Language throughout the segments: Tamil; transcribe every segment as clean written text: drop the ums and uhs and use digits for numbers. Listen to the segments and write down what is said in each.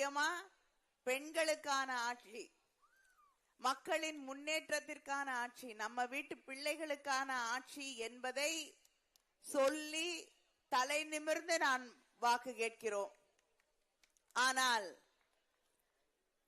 முக்கியமா பெண்களுக்கான ஆட்சி, மக்களின் முன்னேற்றத்திற்கான ஆட்சி, நம்ம வீட்டு பிள்ளைகளுக்கான ஆட்சி என்பதை சொல்லி தலை நிமிர்ந்து நான் வாக்கு கேட்கிறோம். ஆனால்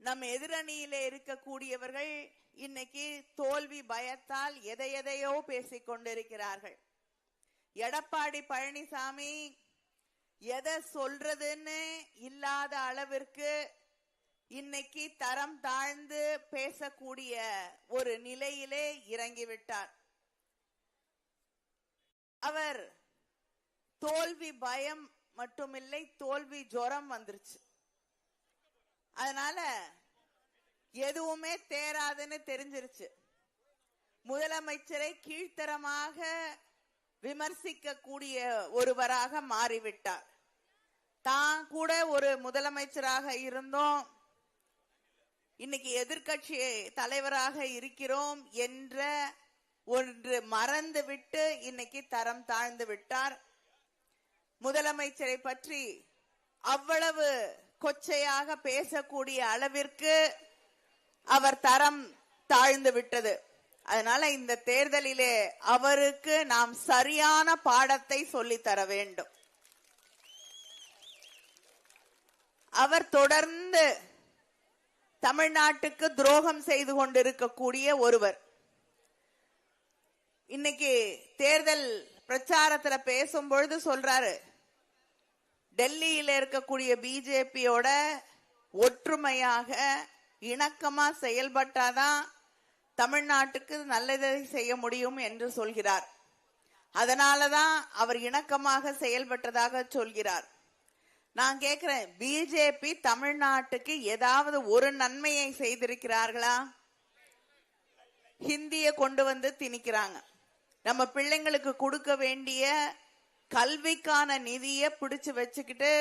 நம் எதிரணியிலே இருக்கக்கூடியவர்கள் இன்னைக்கு தோல்வி பயத்தால் எதையோ பேசிக் கொண்டிருக்கிறார்கள். எடப்பாடி பழனிசாமி எதை சொல்றதுன்னு இல்லாத அளவிற்கு இன்னைக்கு தரம் தாழ்ந்து பேசக்கூடிய ஒரு நிலையிலே இறங்கிவிட்டார். அவர் தோல்வி பயம் மட்டுமில்லை, தோல்வி ஜுரம் வந்துருச்சு. அதனால எதுவுமே தேராதுன்னு தெரிஞ்சிருச்சு. முதலமைச்சரை கீழ்த்தரமாக விமர்சிக்க கூடிய ஒருவராக மாறிவிட்டார். தான் கூட ஒரு முதலமைச்சராக இருந்தோம், இன்னைக்கு எதிர்கட்சி தலைவராக இருக்கிறோம் என்ற ஒன்று மறந்து விட்டு இன்னைக்கு தரம் தாழ்ந்து விட்டார். முதலமைச்சரை பற்றி அவ்வளவு கொச்சையாக பேசக்கூடிய அளவிற்கு அவர் தரம் தாழ்ந்து விட்டது. அதனால இந்த தேர்தலிலே அவருக்கு நாம் சரியான பாடத்தை சொல்லித் தர வேண்டும். அவர் தொடர்ந்து தமிழ்நாட்டுக்கு துரோகம் செய்து கொண்டிருக்கக்கூடிய ஒருவர். இன்னைக்கு தேர்தல் பிரச்சாரத்துல பேசும்பொழுது சொல்றாரு, டெல்லியில இருக்கக்கூடிய பிஜேபியோட ஒற்றுமையாக இணக்கமா செயல்பட்டாதான் தமிழ்நாட்டுக்கு நல்லதை செய்ய முடியும் என்று சொல்கிறார். அதனாலதான் அவர் இணக்கமாக செயல்பட்டதாக சொல்கிறார். நான் கேட்கிறேன், பிஜேபி தமிழ்நாட்டுக்கு ஏதாவது ஒரு நன்மையை செய்திருக்கிறார்களா? ஹிந்திய கொண்டு வந்து திணிக்கிறாங்க. நம்ம பிள்ளைங்களுக்கு கொடுக்க வேண்டிய கல்விக்கான நிதியை பிடிச்சு வச்சுக்கிட்டு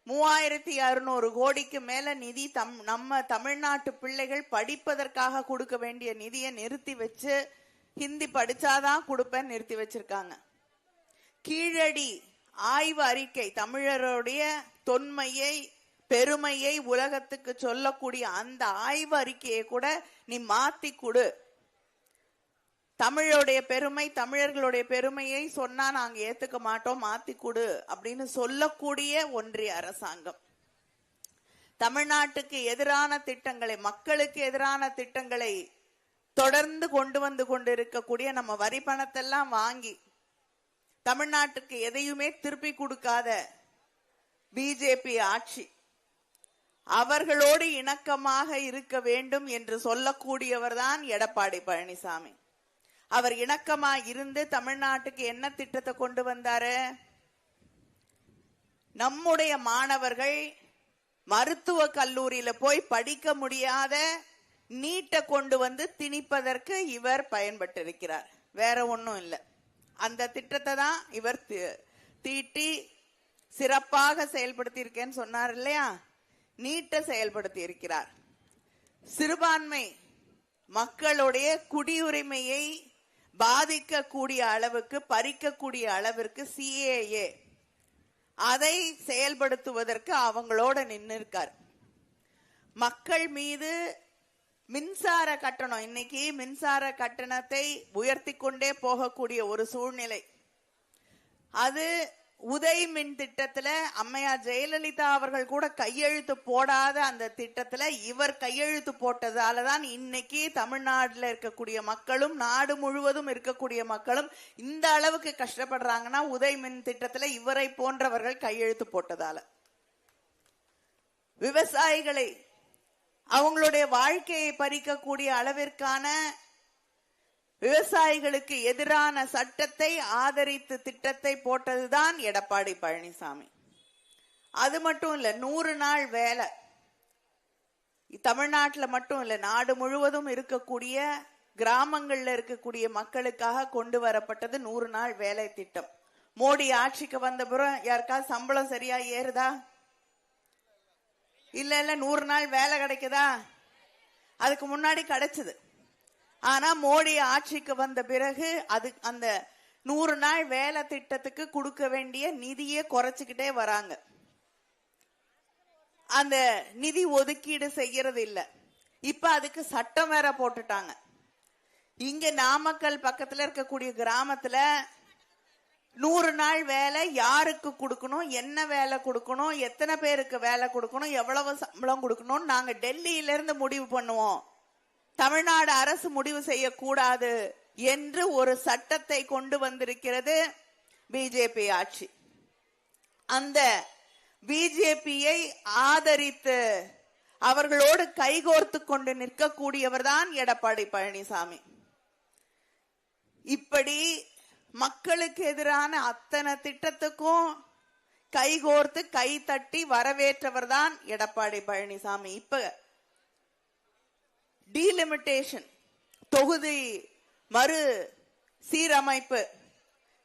3600 கோடிக்கு மேல நிதி நம்ம தமிழ்நாட்டு பிள்ளைகள் படிப்பதற்காக கொடுக்க வேண்டிய நிதியை நிறுத்தி வச்சு ஹிந்தி படிச்சாதான் கொடுப்பேன் நிறுத்தி வச்சிருக்காங்க. கீழடி ஆய்வு அறிக்கை, தமிழருடைய தொன்மையை பெருமையை உலகத்துக்கு சொல்லக்கூடிய அந்த ஆய்வு அறிக்கையை கூட நீ மாத்தி கொடு, தமிழுடைய பெருமை தமிழர்களுடைய பெருமையை சொன்னா நாங்க ஏத்துக்க மாட்டோம், மாத்தி கொடு அப்படின்னு சொல்லக்கூடிய ஒன்றிய அரசாங்கம். தமிழ்நாட்டுக்கு எதிரான திட்டங்களை, மக்களுக்கு எதிரான திட்டங்களை தொடர்ந்து கொண்டு வந்து கொண்டிருக்கக்கூடிய நம்ம வரி பணத்தெல்லாம் வாங்கி தமிழ்நாட்டுக்கு எதையுமே திருப்பி கொடுக்காத பிஜேபி ஆட்சி, அவர்களோடு இணக்கமாக இருக்க வேண்டும் என்று சொல்லக்கூடியவர் தான் எடப்பாடி பழனிசாமி. அவர் இணக்கமா இருந்து தமிழ்நாட்டுக்கு என்ன திட்டத்தை கொண்டு வந்தாரு? நம்முடைய மாணவர்கள் மருத்துவ கல்லூரியில போய் படிக்க முடியாத நீட்டை கொண்டு வந்து திணிப்பதற்கு இவர் பயன்பட்டிருக்கிறார். வேற ஒன்னும் இல்லை. அந்த திட்டத்தை தான் இவர் தீட்டி சிறப்பாக செயல்படுத்தி இருக்கேன்னு சொன்னார் இல்லையா? நீட்டை செயல்படுத்தி இருக்கிறார். சிறுபான்மை மக்களுடைய குடியுரிமையை பாதிக்கக்கூடிய அளவுக்கு, பறிக்கக்கூடிய அளவிற்கு சிஏஏ அதை செயல்படுத்துவதற்கு அவங்களோட நின்று இருக்கார். மக்கள் மீது மின்சார கட்டணம், இன்னைக்கு மின்சார கட்டணத்தை உயர்த்தி கொண்டே போகக்கூடிய ஒரு சூழ்நிலை. அது உதய் மின் திட்டத்துல அம்மையார் ஜெயலலிதா அவர்கள் கூட கையெழுத்து போடாத அந்த திட்டத்துல இவர் கையெழுத்து போட்டதாலதான் இன்னைக்கு தமிழ்நாட்டில் இருக்கக்கூடிய மக்களும் நாடு முழுவதும் இருக்கக்கூடிய மக்களும் இந்த அளவுக்கு கஷ்டப்படுறாங்கன்னா உதய் மின் திட்டத்துல இவரை போன்றவர்கள் கையெழுத்து போட்டதால. விவசாயிகளை அவங்களுடைய வாழ்க்கையை பறிக்கக்கூடிய அளவிற்கான விவசாயிகளுக்கு எதிரான சட்டத்தை ஆதரித்து திட்டத்தை போட்டதுதான் எடப்பாடி பழனிசாமி. அது மட்டும் இல்ல, 100 நாள் வேலை தமிழ்நாட்டில் மட்டும் இல்ல, நாடு முழுவதும் இருக்கக்கூடிய கிராமங்கள்ல இருக்கக்கூடிய மக்களுக்காக கொண்டு வரப்பட்டது 100 நாள் வேலை திட்டம். மோடி ஆட்சிக்கு வந்த பிறகு யாருக்காவது சம்பளம் சரியா ஏறுதா? இல்ல 100 நாள் வேலை கிடைக்குதா? அதுக்கு முன்னாடி கிடைச்சது. ஆனா மோடி ஆட்சிக்கு வந்த பிறகு அது அந்த 100 நாள் வேலை திட்டத்துக்கு கொடுக்க வேண்டிய நிதியை குறைச்சுக்கிட்டே வராங்க. அந்த நிதி ஒதுக்கீடு செய்யறது இல்ல. இப்ப அதுக்கு சட்டம் வேற போட்டுட்டாங்க. இங்க நாமக்கல் பக்கத்துல இருக்கக்கூடிய கிராமத்துல 100 நாள் வேலை யாருக்கு கொடுக்கணும், என்ன வேலை கொடுக்கணும், எத்தனை பேருக்கு வேலை கொடுக்கணும், எவ்வளவு சம்பளம் கொடுக்கணும் நாங்க டெல்லியில இருந்து முடிவு பண்ணுவோம். தமிழ்நாடு அரசு முடிவு செய்யக்கூடாது என்று ஒரு சட்டத்தை கொண்டு வந்திருக்கிறது பிஜேபி ஆட்சி. அந்த பிஜேபியை ஆதரித்து அவர்களோடு கைகோர்த்து கொண்டு நிற்கக்கூடியவர் தான் எடப்பாடி பழனிசாமி. இப்படி மக்களுக்கு எதிரான அத்தனை திட்டத்துக்கும் கைகோர்த்து கை தட்டி வரவேற்றவர் தான் எடப்பாடி பழனிசாமி. இப்ப டீலிமிட்டேஷன், தொகுதி மறு சீரமைப்பு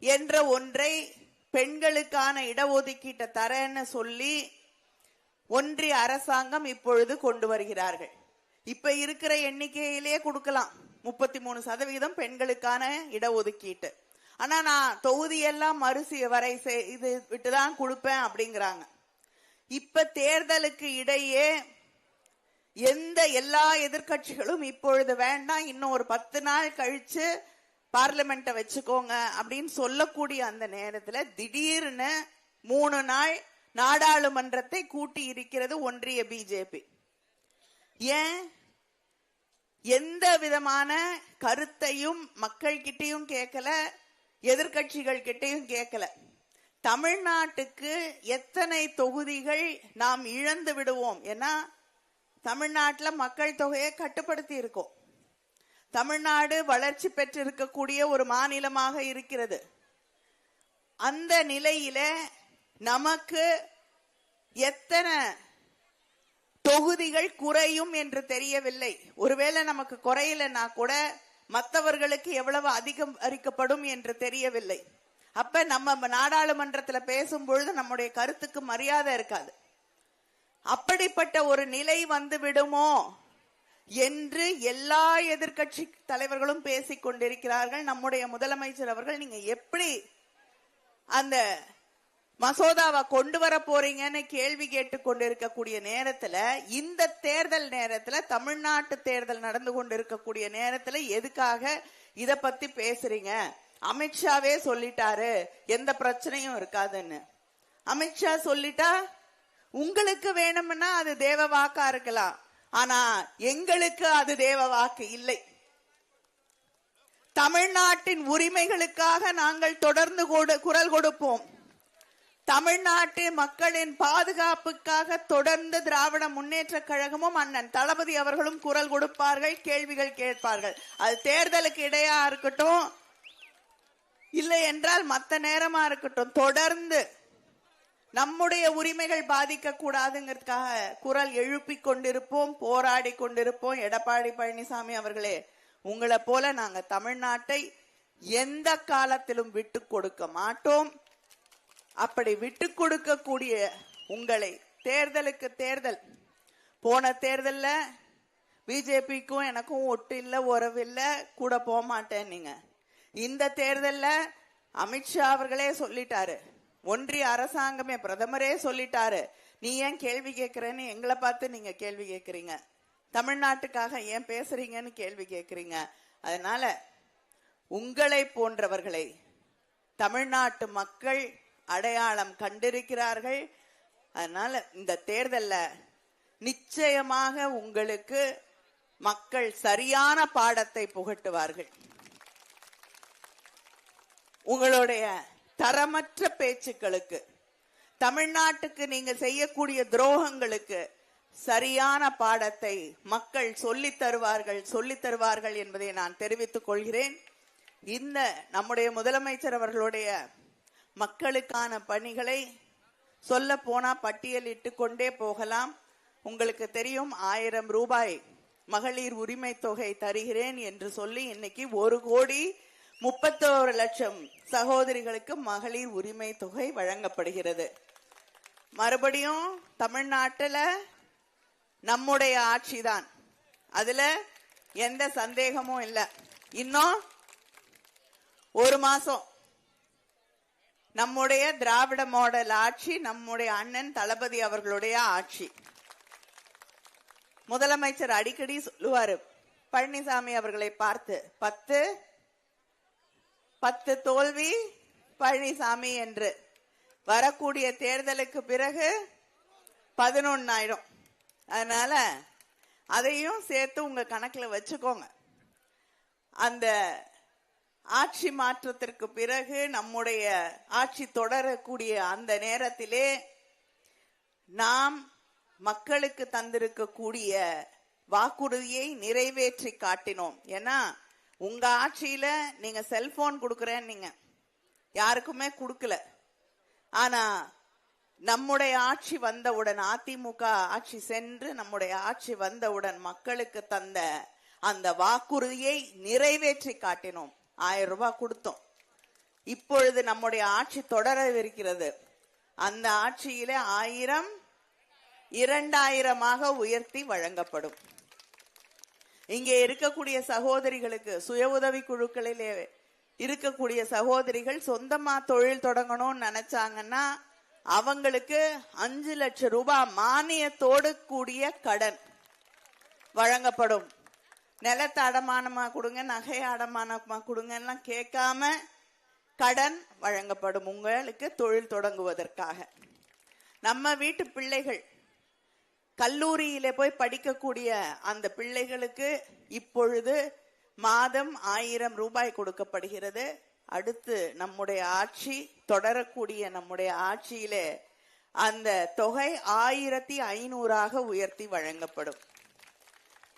என்ற ஒன்றை பெண்களுக்கான இடஒதுக்கீட்டை தரேன்னு சொல்லி ஒன்றிய அரசாங்கம் இப்பொழுது கொண்டு வருகிறார்கள். இப்ப இருக்கிற எண்ணிக்கையிலேயே கொடுக்கலாம் 33% பெண்களுக்கான இடஒதுக்கீட்டு. ஆனா நான் தொகுதியெல்லாம் மறுசி வரை இது விட்டுதான் கொடுப்பேன் அப்படிங்கிறாங்க. இப்ப தேர்தலுக்கு இடையே எல்லா எதிர்கட்சிகளும் இப்பொழுது வேண்டாம், இன்னும் ஒரு 10 நாள் கழிச்சு பார்லிமெண்ட்டை வச்சுக்கோங்க அப்படின்னு சொல்லக்கூடிய அந்த நேரத்துல திடீர்னு 3 நாள் நாடாளுமன்றத்தை கூட்டி இருக்கிறது ஒன்றிய பிஜேபி. ஏன்? எந்த விதமான கருத்தையும் மக்கள் கிட்டையும் கேட்கல, எதிர்கட்சிகள் கிட்டையும் கேட்கல. தமிழ்நாட்டுக்கு எத்தனை தொகுதிகள் நாம் இழந்து விடுவோம்? ஏன்னா தமிழ்நாட்டில் மக்கள் தொகையை கட்டுப்படுத்தி இருக்கோம். தமிழ்நாடு வளர்ச்சி பெற்று இருக்கக்கூடிய ஒரு மாநிலமாக இருக்கிறது. அந்த நிலையில நமக்கு எத்தனை தொகுதிகள் குறையும் என்று தெரியவில்லை. ஒருவேளை நமக்கு குறையலன்னா கூட மற்றவர்களுக்கு எவ்வளவு அதிகரிக்கப்படும் என்று தெரியவில்லை. அப்ப நம்ம நாடாளுமன்றத்தில் பேசும் பொழுது நம்முடைய கருத்துக்கு மரியாதை இருக்காது. அப்படிப்பட்ட ஒரு நிலை வந்து விடுமோ என்று எல்லா எதிர்கட்சி தலைவர்களும் பேசிக் கொண்டிருக்கிறார்கள். நம்முடைய முதலமைச்சர் அவர்கள் நீங்க எப்படி அந்த மசோதாவை கொண்டு வர போறீங்கன்னு கேள்வி கேட்டுக் கொண்டிருக்கக்கூடிய நேரத்துல, இந்த தேர்தல் நேரத்துல, தமிழ்நாட்டு தேர்தல் நடந்து கொண்டிருக்கக்கூடிய நேரத்துல எதுக்காக இத பத்தி பேசுறீங்க? அமித்ஷாவே சொல்லிட்டாரு எந்த பிரச்சனையும் இருக்காதுன்னு. அமித்ஷா சொல்லிட்டா உங்களுக்கு வேணும்னா அது தேவ வாக்கா இருக்கலாம், ஆனா எங்களுக்கு அது தேவ வாக்கு இல்லை. தமிழ்நாட்டின் உரிமைகளுக்காக நாங்கள் தொடர்ந்து குரல் கொடுப்போம். தமிழ்நாட்டு மக்களின் பாதுகாப்புக்காக தொடர்ந்து திராவிட முன்னேற்ற கழகமும் அண்ணன் தளபதி அவர்களும் குரல் கொடுப்பார்கள், கேள்விகள் கேட்பார்கள். அது தேர்தலுக்கு இடையா இருக்கட்டும், இல்லை என்றால் மற்ற நேரமா இருக்கட்டும், தொடர்ந்து நம்முடைய உரிமைகள் பாதிக்க கூடாதுங்கிறதுக்காக குரல் எழுப்பி கொண்டிருப்போம், போராடி கொண்டிருப்போம். எடப்பாடி பழனிசாமி அவர்களே, உங்களை போல நாங்க தமிழ்நாட்டை எந்த காலத்திலும் விட்டு கொடுக்க மாட்டோம். அப்படி விட்டு கொடுக்கக்கூடிய உங்களை தேர்தலுக்கு தேர்தல், போன தேர்தல்ல பிஜேபிக்கும் எனக்கும் ஒட்டு இல்ல, உறவு இல்ல, கூட போக மாட்டேன் நீங்க. இந்த தேர்தல்ல அமித்ஷா அவர்களே சொல்லிட்டாரு, ஒன்றிய அரசாங்கமே பிரதமரே சொல்லிட்டாரு, நீ ஏன் கேள்வி கேட்கிறேன்னு எங்களை பார்த்து நீங்க கேள்வி கேட்கிறீங்க, தமிழ்நாட்டுக்காக ஏன் பேசுறீங்கன்னு கேள்வி கேட்கிறீங்க. அதனால உங்களை போன்றவர்களை தமிழ்நாட்டு மக்கள் அடையாளம் கண்டிருக்கிறார்கள். அதனால இந்த தேர்தல்ல நிச்சயமாக உங்களுக்கு மக்கள் சரியான பாடத்தை புகட்டுவார்கள். உங்களுடைய தரமற்ற பேச்சுக்களுக்கு, தமிழ்நாட்டுக்கு நீங்க செய்யக்கூடிய துரோகங்களுக்கு சரியான பாடத்தை மக்கள் சொல்லித் தருவார்கள் என்பதை நான் தெரிவித்துக் கொள்கிறேன். இந்த நம்முடைய முதலமைச்சர் அவர்களுடைய மக்களுக்கான பணிகளை சொல்ல போனா பட்டியலிட்டு கொண்டே போகலாம். உங்களுக்கு தெரியும், 1000 ரூபாய் மகளிர் உரிமை தொகை தருகிறேன் என்று சொல்லி இன்னைக்கு 1,31,00,000 சகோதரிகளுக்கு மகளிர் உரிமை தொகை வழங்கப்படுகிறது. மறுபடியும் தமிழ்நாட்டில் நம்முடைய ஆட்சிதான், அதுல எந்த சந்தேகமும் இல்லை. இன்னும் ஒரு மாசம் நம்முடைய திராவிட மாடல் ஆட்சி, நம்முடைய அண்ணன் தளபதி அவர்களுடைய ஆட்சி. முதலமைச்சர் அடிக்கடி சொல்லுவாரு பழனிசாமி அவர்களை பார்த்து, 10 தோல்வி பழனிசாமி என்று. வரக்கூடிய தேர்தலுக்கு பிறகு 11 ஆயிடும். அதனால அதையும் சேர்த்து உங்க கணக்குல வச்சுக்கோங்க. அந்த ஆட்சி மாற்றத்திற்கு பிறகு நம்முடைய ஆட்சி தொடரக்கூடிய அந்த நேரத்திலே நாம் மக்களுக்கு தந்திருக்கக்கூடிய வாக்குறுதியை நிறைவேற்றி காட்டினோம். ஏன்னா உங்க ஆட்சியில நீங்க செல்போன் கொடுக்கறேன், நீங்க யாருக்குமே கொடுக்கல. ஆனா நம்முடைய ஆட்சி வந்தவுடன், அதிமுக ஆட்சி சென்று நம்முடைய ஆட்சி வந்தவுடன் மக்களுக்கு தந்த அந்த வாக்குறுதியை நிறைவேற்றி காட்டினோம். 1000 ரூபாய் கொடுத்தோம். இப்பொழுது நம்முடைய ஆட்சி தொடரவிருக்கிறது. அந்த ஆட்சியில 1000 2000 உயர்த்தி வழங்கப்படும். இங்கே இருக்கக்கூடிய சகோதரிகளுக்கு, சுய உதவி குழுக்களிலே இருக்கக்கூடிய சகோதரிகள் சொந்தமா தொழில் தொடங்கணும்னு நினைச்சாங்கன்னா அவங்களுக்கு 5 லட்சம் ரூபாய் மானியத்தோடு கூடிய கடன் வழங்கப்படும். நிலத்தை அடமானமா கொடுங்க, நகை அடமானமா கொடுங்க எல்லாம் கேட்காம கடன் வழங்கப்படும் உங்களுக்கு தொழில் தொடங்குவதற்காக. நம்ம வீட்டு பிள்ளைகள் கல்லூரியிலே போய் படிக்கக்கூடிய அந்த பிள்ளைகளுக்கு இப்பொழுது மாதம் 1000 ரூபாய் கொடுக்கப்படுகிறது. அடுத்து நம்முடைய ஆட்சி தொடரக்கூடிய நம்முடைய ஆட்சியிலே அந்த தொகை 1500 உயர்த்தி வழங்கப்படும்.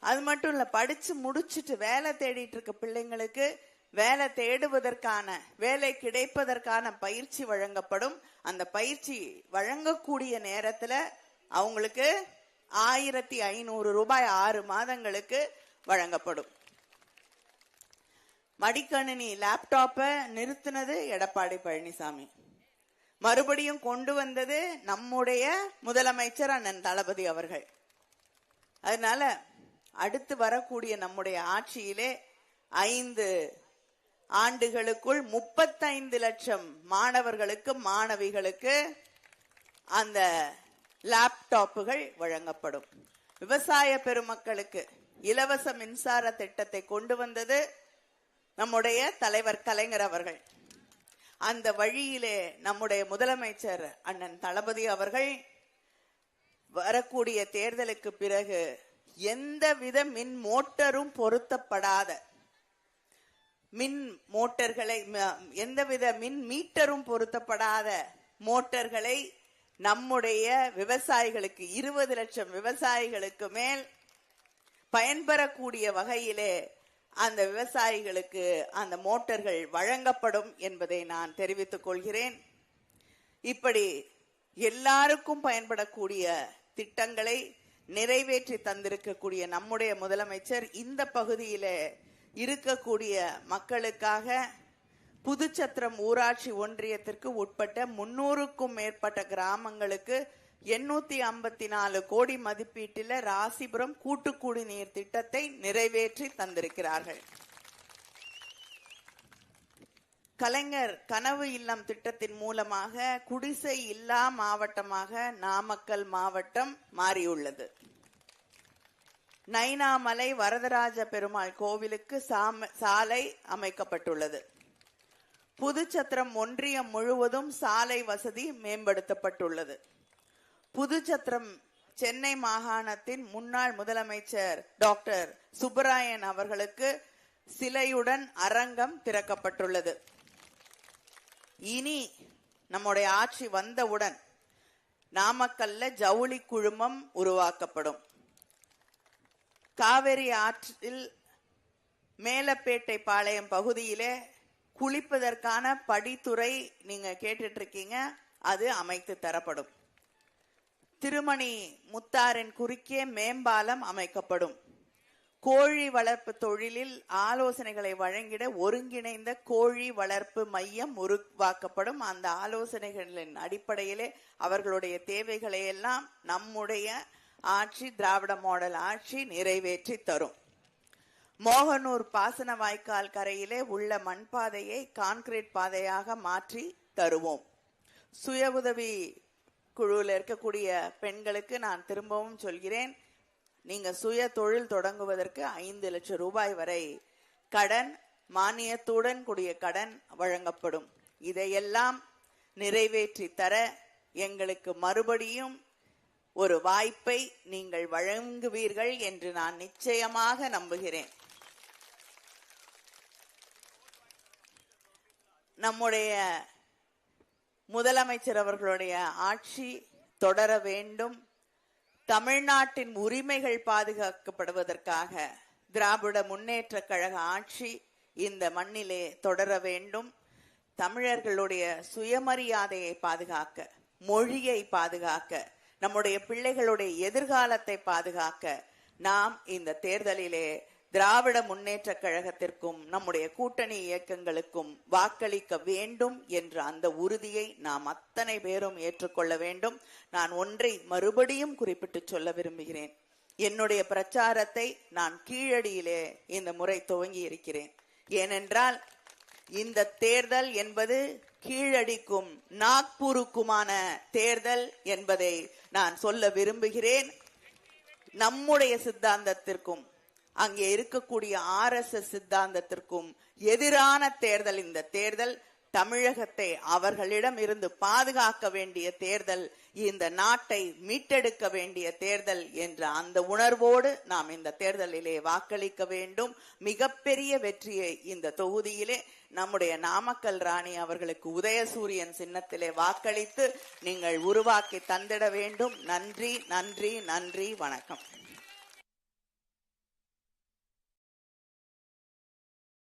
அது மட்டும் இல்ல, படிச்சு முடிச்சுட்டு வேலை தேடிட்டு இருக்க பிள்ளைங்களுக்கு வேலை தேடுவதற்கான, வேலை கிடைப்பதற்கான பயிற்சி வழங்கப்படும். அந்த பயிற்சி வழங்கக்கூடிய நேரத்துல அவங்களுக்கு 1500 ரூபாய் 6 மாதங்களுக்கு வழங்கப்படும். மடிக்கணினி லேப்டாப்பை நிறுத்தினது எடப்பாடி பழனிசாமி, மறுபடியும் கொண்டு வந்தது நம்முடைய முதலமைச்சர் அண்ணன் தளபதி அவர்கள். அதனால அடுத்து வரக்கூடிய நம்முடைய ஆட்சியிலே 5 ஆண்டுகளுக்குள் 35 லட்சம் மாணவர்களுக்கு, மாணவிகளுக்கு அந்த லேப்டாப்புகள் வழங்கப்படும். விவசாய பெருமக்களுக்கு இலவச மின்சார திட்டத்தை கொண்டு வந்தது நம்முடைய தலைவர் கலைஞர் அவர்கள். அந்த வழியிலே நம்முடைய முதலமைச்சர் அண்ணன் தளபதி அவர்கள் வரக்கூடிய தேர்தலுக்கு பிறகு எந்தவித மின் மோட்டரும் பொருத்தப்படாத, மின் மோட்டர்களை, எந்தவித மின் மீட்டரும் பொருத்தப்படாத மோட்டர்களை நம்முடைய விவசாயிகளுக்கு, 20 லட்சம் விவசாயிகளுக்கு மேல் பயன்பெறக்கூடிய வகையிலே அந்த விவசாயிகளுக்கு அந்த மோட்டர்கள் வழங்கப்படும் என்பதை நான் தெரிவித்துக் கொள்கிறேன். இப்படி எல்லாருக்கும் பயன்படக்கூடிய திட்டங்களை நிறைவேற்றி தந்திருக்கக்கூடிய நம்முடைய முதலமைச்சர் இந்த பகுதியிலே இருக்கக்கூடிய மக்களுக்காக புதுச்சத்திரம் ஊராட்சி ஒன்றியத்திற்கு உட்பட்ட 300க்கும் மேற்பட்ட கிராமங்களுக்கு 854 கோடி மதிப்பீட்டில் ராசிபுரம் கூட்டு குடிநீர் திட்டத்தை நிறைவேற்றி தந்திருக்கிறார்கள். கலைஞர் கனவு இல்லம் திட்டத்தின் மூலமாக குடிசை இல்லா மாவட்டமாக நாமக்கல் மாவட்டம் மாறியுள்ளது. நைனாமலை வரதராஜ பெருமாள் கோவிலுக்கு சாலை அமைக்கப்பட்டுள்ளது. புதுச்சத்திரம் ஒன்றியம் முழுவதும் சாலை வசதி மேம்படுத்தப்பட்டுள்ளது. புதுச்சத்திரம் சென்னை மாகாணத்தின் முன்னாள் முதலமைச்சர் டாக்டர் சுப்பராயன் அவர்களுக்கு சிலையுடன் அரங்கம் திறக்கப்பட்டுள்ளது. இனி நம்முடைய ஆட்சி வந்தவுடன் நாமக்கல்ல ஜவுளி குழுமம் உருவாக்கப்படும். காவிரி ஆற்றில் மேலப்பேட்டை பாளையம் பகுதியிலே குளிப்பதற்கான படித்துறை நீங்க கேட்டுட்டு இருக்கீங்க, அது அமைத்து தரப்படும். திருமணி முத்தாரின் குறுக்கே மேம்பாலம் அமைக்கப்படும். கோழி வளர்ப்பு தொழிலில் ஆலோசனைகளை வழங்கிட ஒருங்கிணைந்த கோழி வளர்ப்பு மையம் உருவாக்கப்படும். அந்த ஆலோசனைகளின் அடிப்படையிலே அவர்களுடைய தேவைகளை எல்லாம் நம்முடைய ஆட்சி, திராவிட மாடல் ஆட்சி நிறைவேற்றி தரும். மோகனூர் பாசன வாய்க்கால் கரையிலே உள்ள மண்பாதையை கான்கிரீட் பாதையாக மாற்றி தருவோம். சுய உதவி குழுவில் இருக்கக்கூடிய பெண்களுக்கு நான் திரும்பவும் சொல்கிறேன், நீங்க சுய தொழில் தொடங்குவதற்கு 5 லட்சம் ரூபாய் வரை கடன், மானியத்துடன் கூடிய கடன் வழங்கப்படும். இதையெல்லாம் நிறைவேற்றி தர எங்களுக்கு மறுபடியும் ஒரு வாய்ப்பை நீங்கள் வழங்குவீர்கள் என்று நான் நிச்சயமாக நம்புகிறேன். நம்முடைய முதலமைச்சர் அவர்களுடைய ஆட்சி தொடர வேண்டும். தமிழ்நாட்டின் உரிமைகள் பாதுகாக்கப்படுவதற்காக திராவிட முன்னேற்ற கழக ஆட்சி இந்த மண்ணிலே தொடர வேண்டும். தமிழர்களுடைய சுயமரியாதையை பாதுகாக்க, மொழியை பாதுகாக்க, நம்முடைய பிள்ளைகளுடைய எதிர்காலத்தை பாதுகாக்க நாம் இந்த தேர்தலிலே திராவிட முன்னேற்ற கழகத்திற்கும் நம்முடைய கூட்டணி இயக்கங்களுக்கும் வாக்களிக்க வேண்டும் என்ற அந்த உறுதியை நாம் அத்தனை பேரும் ஏற்றுக்கொள்ள வேண்டும். நான் ஒன்றை மறுபடியும் குறிப்பிட்டு சொல்ல விரும்புகிறேன். என்னுடைய பிரச்சாரத்தை நான் கீழடியிலே இந்த முறை துவங்கி இருக்கிறேன். ஏனென்றால் இந்த தேர்தல் என்பது கீழடிக்கும் நாக்பூருக்குமான தேர்தல் என்பதை நான் சொல்ல விரும்புகிறேன். நம்முடைய சித்தாந்தத்திற்கும் அங்கே இருக்கக்கூடிய RSS சித்தாந்தத்திற்கும் எதிரான தேர்தல் இந்த தேர்தல். தமிழகத்தை அவர்களிடம் இருந்து பாதுகாக்க வேண்டிய தேர்தல், இந்த நாட்டை மீட்டெடுக்க வேண்டிய தேர்தல் என்ற அந்த உணர்வோடு நாம் இந்த தேர்தலிலே வாக்களிக்க வேண்டும். மிகப்பெரிய வெற்றியை இந்த தொகுதியிலே நம்முடைய நாமக்கல் ராணி அவர்களுக்கு உதயசூரியன் சின்னத்திலே வாக்களித்து நீங்கள் உருவாக்கி தந்திட வேண்டும். நன்றி, நன்றி, நன்றி. வணக்கம்.